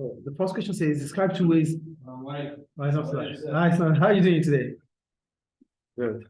So the first question says, describe two ways. Nice, man. How are you doing today? Good.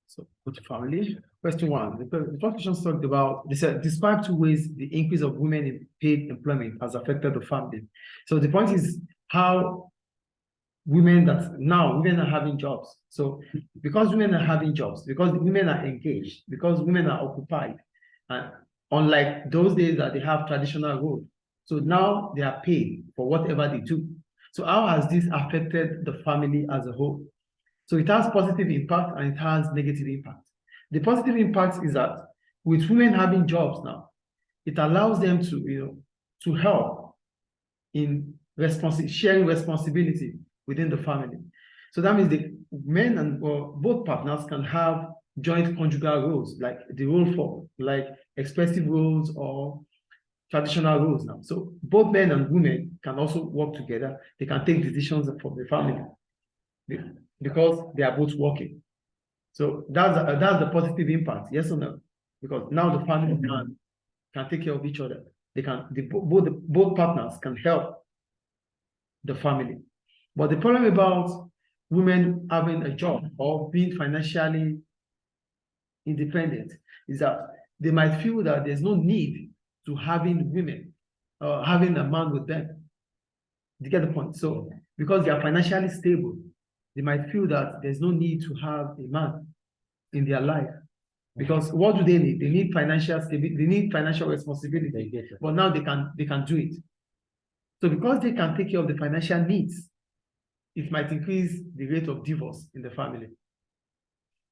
So, go to family. Question one. The first question talked about, they said, describe two ways the increase of women in paid employment has affected the family. So the point is how women are having jobs. So because women are having jobs, because women are engaged, because women are occupied, and unlike those days that they have traditional roles, so now they are paid for whatever they do. So how has this affected the family as a whole? So it has positive impact and it has negative impact. The positive impact is that with women having jobs now, it allows them to help in sharing responsibility within the family. So that means the men and both partners can have joint conjugal roles, like the role for like expressive roles or traditional roles now. So both men and women can also work together. They can take decisions for the family because they are both working. So that's the positive impact, yes or no? Because now the family can take care of each other. Both partners can help the family. But the problem about women having a job or being financially independent is that they might feel that there's no need to having women or having a man with them. You get the point? So because they are financially stable, they might feel that there's no need to have a man in their life. Because what do they need? They need financial stability, they need financial responsibility. But now they can do it. So because they can take care of the financial needs, it might increase the rate of divorce in the family.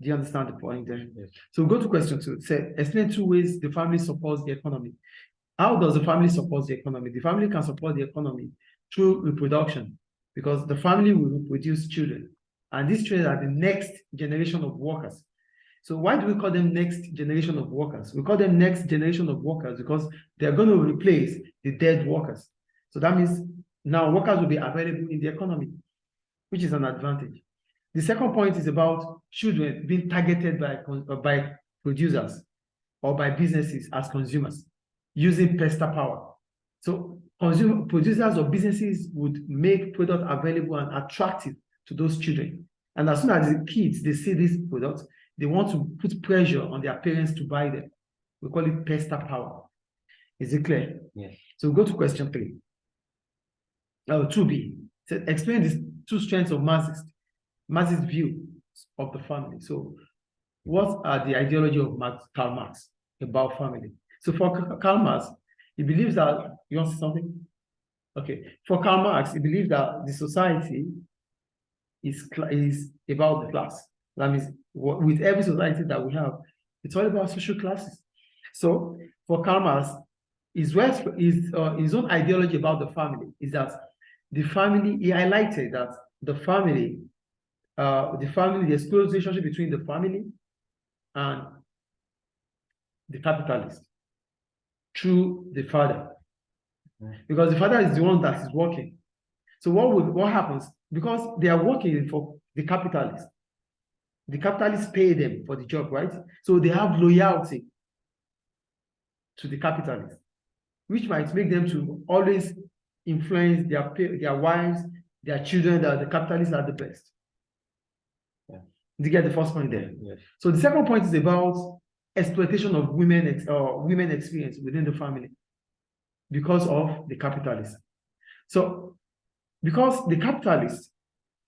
Do you understand the point there? Yes. So we'll go to question two. Say, explain two ways the family supports the economy. How does the family support the economy? The family can support the economy through reproduction, because the family will produce children. And these children are the next generation of workers. So why do we call them next generation of workers? We call them next generation of workers because they're going to replace the dead workers. So that means now workers will be available in the economy, which is an advantage. The second point is about children being targeted by producers or by businesses as consumers using pester power. So producers or businesses would make products available and attractive to those children. And as soon as the kids, they see these products, they want to put pressure on their parents to buy them. We call it pester power. Is it clear? Yes. So we'll go to question 3. 2B. So explain these two strengths of Marxist view of the family. So what are the ideology of Karl Marx about family? So for Karl Marx, he believes that, you want to say something? Okay. For Karl Marx, he believes that the society is about the class. That means with every society that we have, it's all about social classes. So for Karl Marx, his own ideology about the family is that the family, he highlighted that the there's close relationship between the family and the capitalist through the father. Because the father is the one that is working. So what happens? Because they are working for the capitalists pay them for the job, right? So they have loyalty to the capitalists, which might make them to always influence their wives, their children, that the capitalists are the best. Yeah. Do you get the first point there? Yes. So the second point is about exploitation of women experience within the family because of the capitalists. So because the capitalists,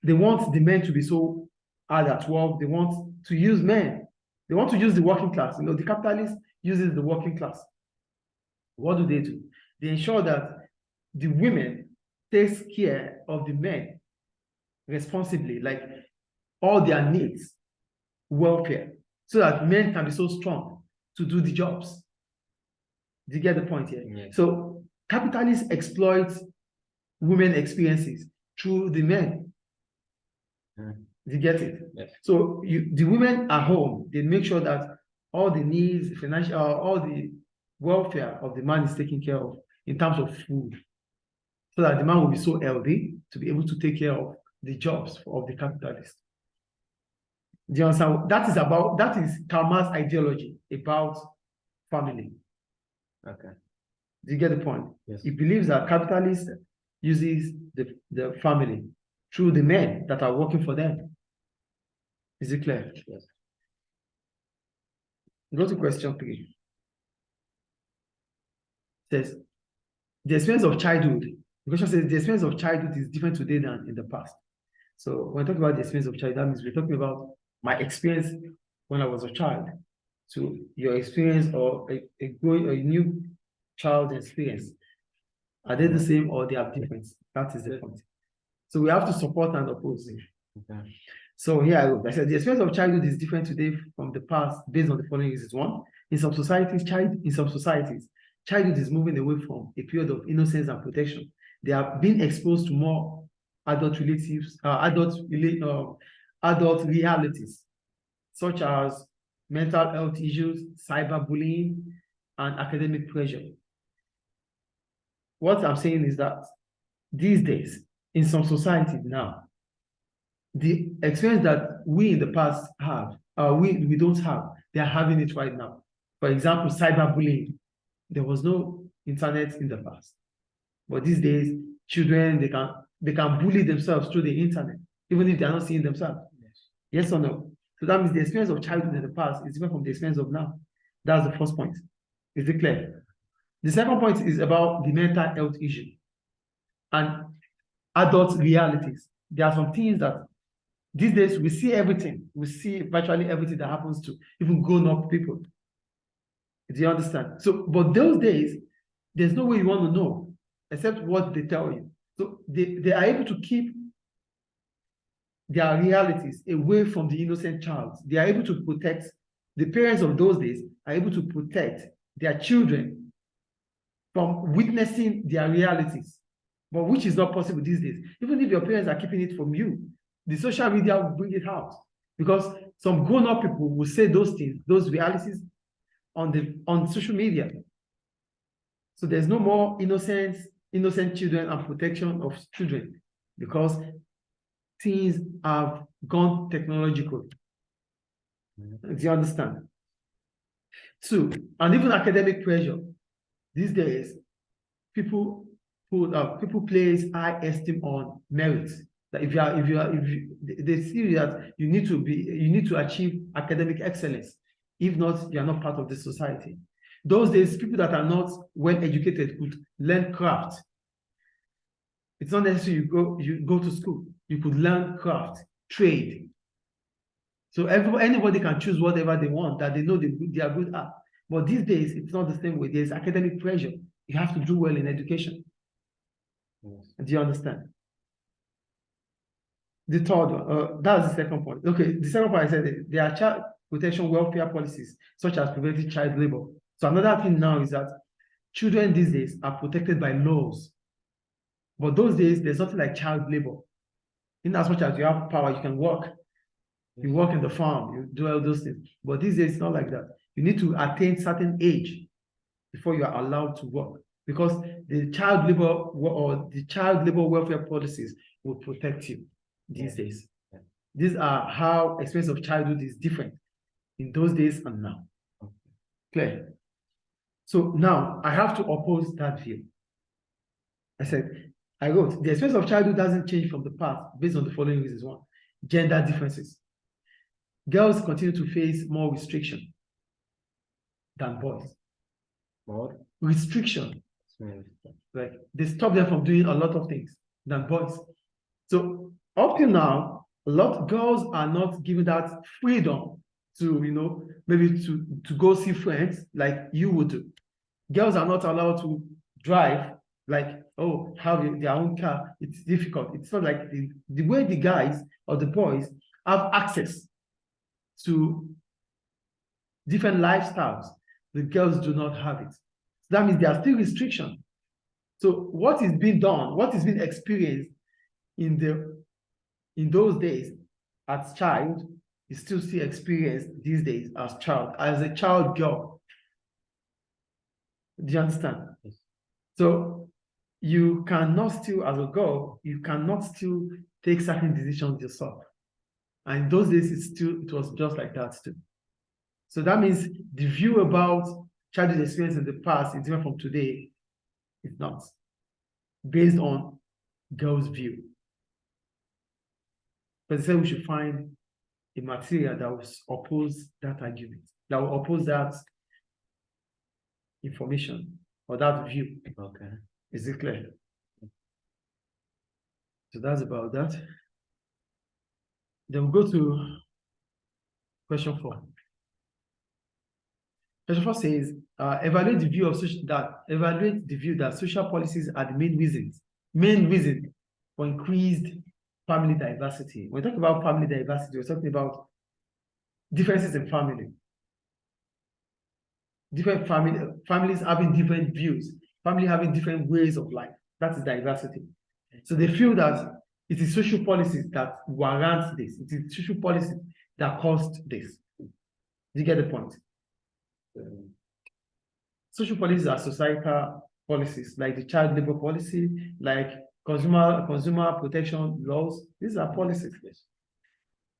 they want the men to be so hard at work, they want to use men, they want to use the working class. The capitalist uses the working class. What do? They ensure that the women takes care of the men responsibly, like all their needs, welfare, so that men can be so strong to do the jobs. Do you get the point here? Yeah. So capitalists exploit women experiences through the men. Do you get it? Yes. So the women at home, they make sure that all the needs, financial, all the welfare of the man is taken care of in terms of food, so that the man will be so healthy to be able to take care of the jobs of the capitalists. Do you understand? That is Karl ideology about family. Okay. Do you get the point? Yes. He believes that capitalists uses the family through the men that are working for them. Is it clear? Yes. Go to question 3. It says, the experience of childhood. The question says the experience of childhood is different today than in the past. So when we talk about the experience of childhood, that means we're talking about my experience when I was a child to your experience or a new child experience. Are they the same or they have difference? That is the point. So we have to support and oppose it. Okay. So here I go. I said the experience of childhood is different today from the past based on the following reasons. One, in some societies, childhood is moving away from a period of innocence and protection. They are being exposed to more adult realities, such as mental health issues, cyberbullying, and academic pressure. What I'm saying is that these days, in some societies now, the experience that we in the past have, we don't have, they are having it right now. For example, cyberbullying. There was no internet in the past. But these days, children, they can bully themselves through the internet, even if they are not seeing themselves. Yes or no? So that means the experience of childhood in the past is different from the experience of now. That's the first point. Is it clear? The second point is about the mental health issue and adult realities. There are some things that these days we see everything. We see virtually everything that happens to even grown-up people. Do you understand? So, but those days, there's no way you want to know except what they tell you. So they are able to keep their realities away from the innocent child. They are able to protect, the parents of those days are able to protect their children from witnessing their realities, but which is not possible these days. Even if your parents are keeping it from you, the social media will bring it out because some grown-up people will say those things, those realities on social media. So there's no more innocent children and protection of children because things have gone technological. Do you understand? So, and even academic pressure. These days, people place high esteem on merit. That if they see that you need to achieve academic excellence. If not, you are not part of the society. Those days, people that are not well educated could learn craft. It's not necessary you go to school. You could learn craft, trade. So anybody can choose whatever they want that they know they are good at. But these days, it's not the same way. There's academic pressure. You have to do well in education. Yes. Do you understand? The third one, that's the second point. Okay, the second point I said, there are child protection welfare policies, such as preventing child labor. So another thing now is that children these days are protected by laws. But those days, there's something like child labor. In as much as you have power, you can work. You work in the farm, you do all those things. But these days, it's not like that. You need to attain certain age before you are allowed to work. Because the child labor or the child labor welfare policies will protect you these days. Yeah. These are how experience of childhood is different in those days and now. Okay. Clear? So now I have to oppose that view. I wrote, the experience of childhood doesn't change from the past based on the following reasons. One, gender differences. Girls continue to face more restriction than boys. What? Restriction. Like they stop them from doing a lot of things than boys. So up till now, a lot of girls are not given that freedom to, maybe to go see friends like you would do. Girls are not allowed to drive, like, have their own car. It's difficult. It's not like the way the guys or the boys have access to different lifestyles. The girls do not have it. So that means there are still restrictions. So what is being done, what is being experienced in those days as child is still experienced these days as a child girl. Do you understand? Yes. So you cannot still, as a girl, you cannot still take certain decisions yourself. And in those days, it was just like that too. So that means the view about childhood experience in the past is different from today. It's not based on girls' view. But they said we should find a material that will oppose that argument, that will oppose that information or that view. Okay. Is it clear? So that's about that. Then we'll go to question 4. Question 4 says, evaluate the view that social policies are the main reason for increased family diversity. When we talk about family diversity, we're talking about differences in family. Different families having different views, family having different ways of life. That is diversity. So they feel that it is social policies that warrant this. It is social policies that caused this. Do you get the point? Social policies are societal policies, like the child labor policy, like consumer protection laws. These are policies.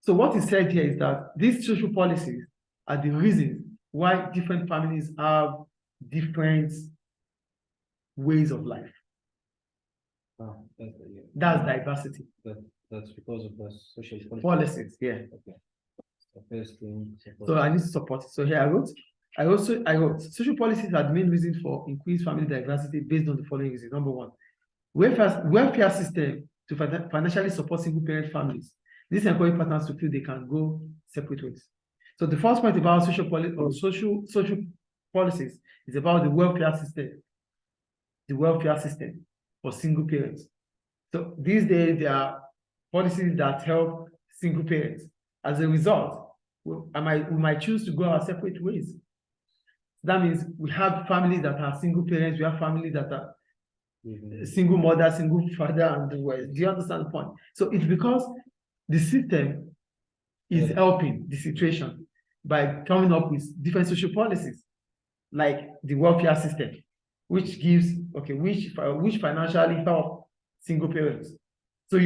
So what is said here is that these social policies are the reason why different families have different ways of life. Oh, that's diversity. That's because of the social policies. Yeah. Okay. So I need to support it. So here I wrote social policies are the main reason for increased family diversity based on the following reasons. Number 1, welfare system to financially support single parent families. This encourages partners to feel they can go separate ways. So the first point about social policies is about the welfare system. The welfare system for single parents. So these days there are policies that help single parents. As a result, we might choose to go our separate ways. That means we have families that are single parents, we have families that are single mother, single father, and the rest. Do you understand the point? So it's because the system is helping the situation by coming up with different social policies, like the welfare system, which gives, which financially help single parents. So if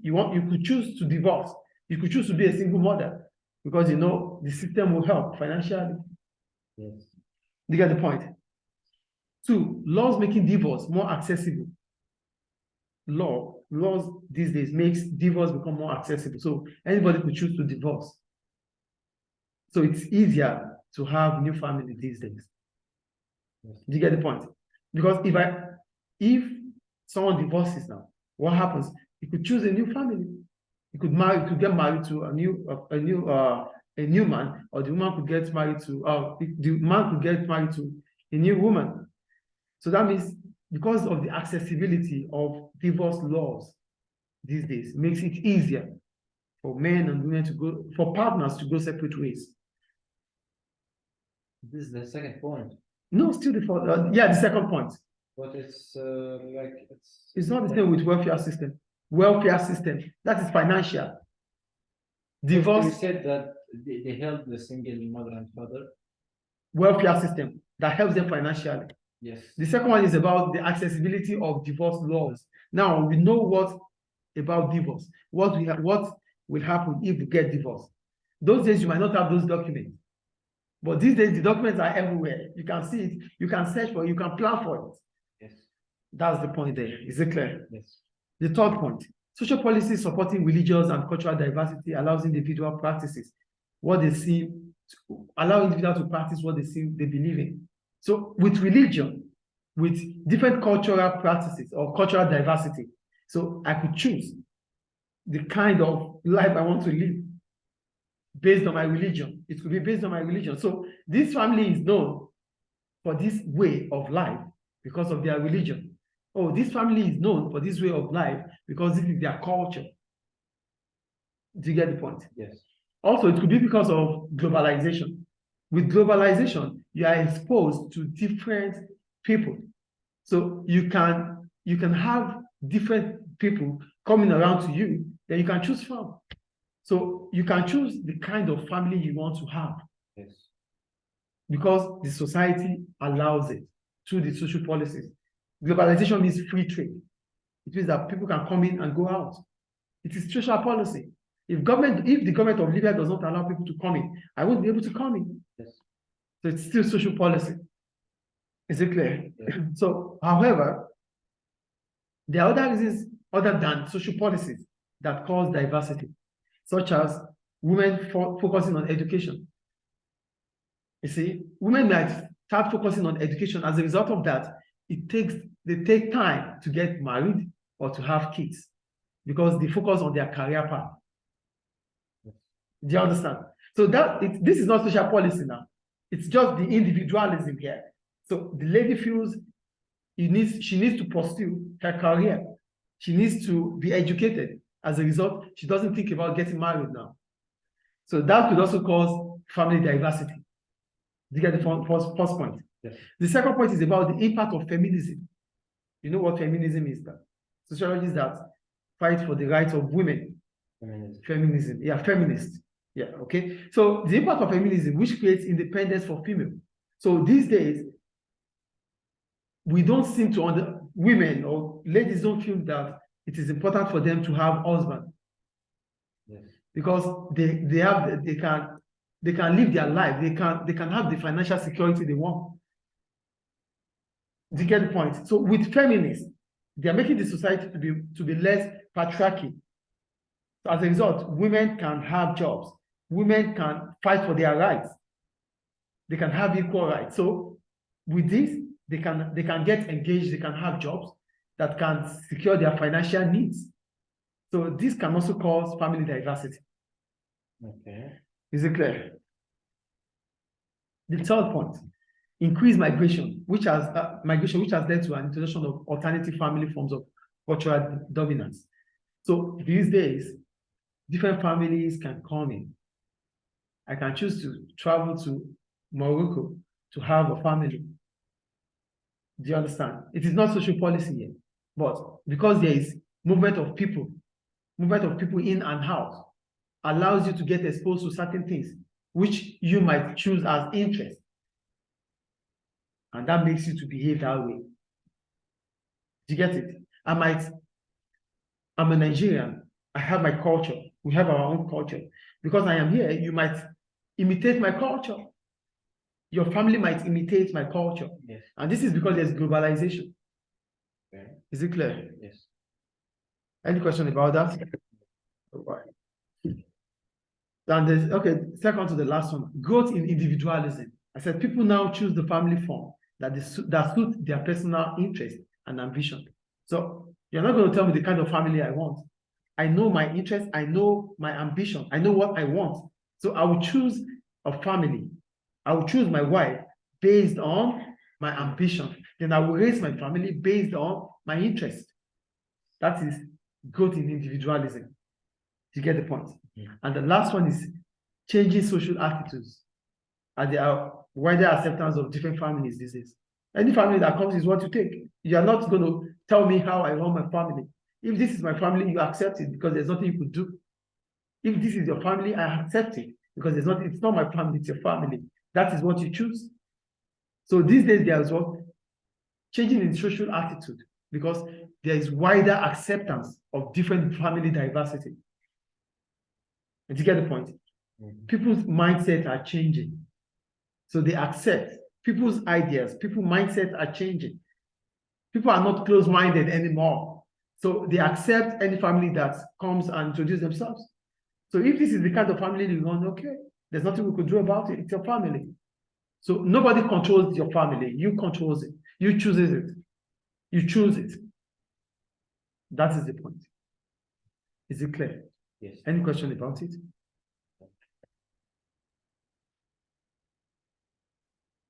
you could choose to divorce, you could choose to be a single mother, because the system will help financially. Yes. You get the point? 2, laws making divorce more accessible. Laws these days makes divorce become more accessible. So anybody could choose to divorce. So it's easier to have new family these days. Yes. Do you get the point? Because if someone divorces now, what happens? You could choose a new family. You could get married to a new man, or the woman could get married to the man could get married to a new woman. So that means because of the accessibility of divorce laws these days, makes it easier for men and women for partners to go separate ways. This is the second point. No, still the first. The second point. But it's it's not the same with welfare system. Welfare system, that is financial. Divorce. You said that they help the single mother and father. Welfare system that helps them financially. Yes. The second one is about the accessibility of divorce laws. Now we know what about divorce. What will happen if you get divorced. Those days you might not have those documents. But these days the documents are everywhere. You can see it, you can search for it, you can plan for it. Yes. That's the point there. Is it clear? Yes. The third point, social policies supporting religious and cultural diversity allows individual practices what they see, allow individuals to practice what they believe in. So with religion, with different cultural practices or cultural diversity, so I could choose the kind of life I want to live based on my religion. It could be based on my religion. So this family is known for this way of life because of their religion. Oh, this family is known for this way of life because this is their culture. Do you get the point? Yes. Also, it could be because of globalization. With globalization, you are exposed to different people. So you can have different people coming around to you that you can choose from. So you can choose the kind of family you want to have. Yes. Because the society allows it through the social policies. Globalization means free trade. It means that people can come in and go out. It is social policy. If the government of Libya does not allow people to come in, I won't be able to come in. Yes. So it's still social policy. Is it clear? Yeah. So, however, there are other reasons other than social policies that cause diversity, such as women focusing on education. You see, women might start focusing on education. As a result of that, they take time to get married or to have kids because they focus on their career path. Do you understand? So this is not social policy now. It's just the individualism here. So the lady feels she needs to pursue her career. She needs to be educated. As a result, she doesn't think about getting married now. So that could also cause family diversity. Do you get the first point? Yes. The second point is about the impact of feminism. You know what feminism is? That sociologists that fight for the rights of women. Feminism. Yeah, feminist. Yeah, okay. So the impact of feminism, which creates independence for female. So these days, we don't seem to women or ladies don't feel that it is important for them to have husband. Yes. Because they can live their life. They can have the financial security they want. Do you get the point? So with feminists, they are making the society to be less patriarchy. So as a result, women can have jobs. Women can fight for their rights. They can have equal rights. So with this, they can get engaged. They can have jobs that can secure their financial needs. So this can also cause family diversity. Okay. Is it clear? The third point, increased migration, which has led to an introduction of alternative family forms of cultural dominance. So these days, different families can come in. I can choose to travel to Morocco to have a family. Do you understand? It is not social policy yet, but because there is movement of people in and out, allows you to get exposed to certain things which you might choose as interest. And that makes you to behave that way. Do you get it? I'm a Nigerian. I have my culture. We have our own culture. Because I am here, you might imitate my culture. Your family might imitate my culture. Yes. And this is because there's globalization. Okay. Is it clear? Yes. Any question about that? Right. And there's, okay, second to the last one, growth in individualism. I said people now choose the family form that suit their personal interest and ambition. So you're not going to tell me the kind of family I want. I know my interest, I know my ambition, I know what I want. So I will choose a family. I will choose my wife based on my ambition. Then I will raise my family based on my interest. That is growth in individualism. You get the point? Mm-hmm. And the last one is changing social attitudes. And there are wider acceptance of different families these days. Any family that comes is what you take. You are not going to tell me how I run my family. If this is my family, you accept it because there's nothing you could do. If this is your family, I accept it because it's not my family, it's your family. That is what you choose. So these days there is what? Changing in social attitude because there is wider acceptance of different family diversity. Did you get the point? Mm-hmm. People's mindsets are changing. So they accept people's ideas, people's mindsets are changing. People are not close-minded anymore. So they accept any family that comes and introduces themselves. So if this is the kind of family you want, okay, there's nothing we could do about it. It's your family. So nobody controls your family. You control it. You choose it. You choose it. That is the point. Is it clear? Yes. Any question about it?